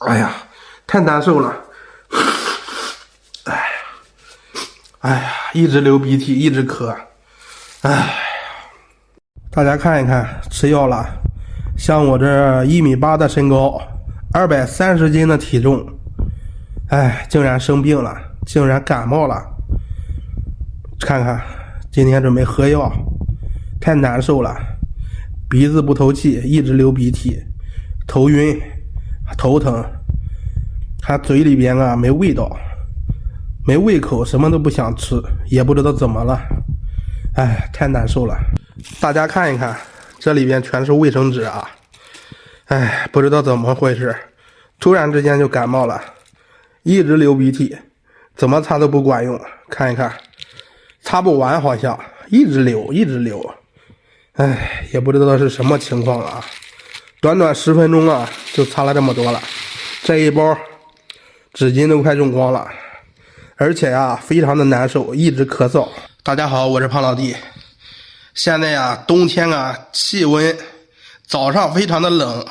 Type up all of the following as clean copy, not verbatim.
哎呀，太难受了！哎呀，一直流鼻涕，一直咳。哎呀，大家看一看，吃药了。像我这1.8米的身高，230斤的体重，哎，竟然生病了，竟然感冒了。看看，今天准备喝药，太难受了，鼻子不透气，一直流鼻涕，头晕，头疼，还嘴里边啊没味道，没胃口，什么都不想吃，也不知道怎么了，哎，太难受了。大家看一看，这里边全是卫生纸啊，哎，不知道怎么回事，突然之间就感冒了，一直流鼻涕，怎么擦都不管用，看一看，擦不完，好像一直流，一直流，哎，也不知道是什么情况了啊。短短10分钟啊，就擦了这么多了，这一包纸巾都快用光了，而且啊，非常的难受，一直咳嗽。大家好，我是胖老弟。现在啊，冬天啊，气温早上非常的冷，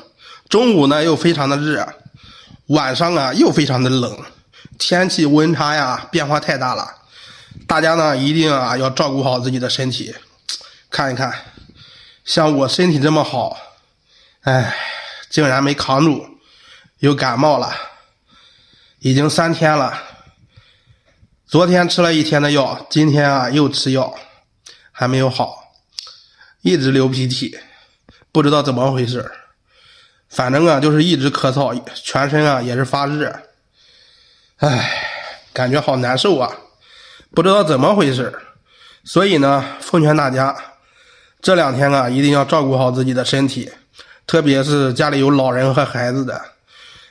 中午呢又非常的热，晚上啊又非常的冷，天气温差呀变化太大了。大家呢一定啊要照顾好自己的身体。看一看，像我身体这么好，哎，竟然没扛住，又感冒了，已经3天了。昨天吃了1天的药，今天啊又吃药，还没有好，一直流鼻涕，不知道怎么回事，反正啊就是一直咳嗽，全身啊也是发热，哎，感觉好难受啊，不知道怎么回事。所以呢，奉劝大家这2天啊一定要照顾好自己的身体，特别是家里有老人和孩子的，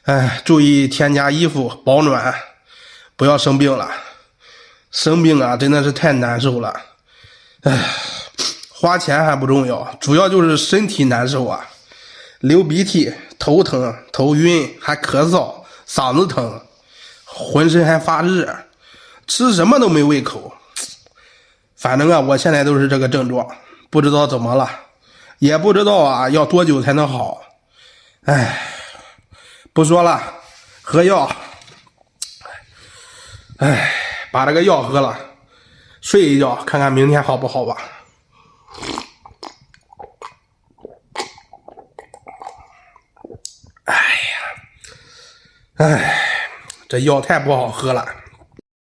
哎，注意添加衣服保暖，不要生病了。生病啊真的是太难受了，哎，花钱还不重要，主要就是身体难受啊，流鼻涕，头疼，头晕，还咳嗽，嗓子疼，浑身还发热，吃什么都没胃口。反正啊我现在都是这个症状，不知道怎么了，也不知道啊要多久才能好。哎，不说了，喝药。哎，把这个药喝了，睡一觉，看看明天好不好吧。哎呀，哎，这药太不好喝了。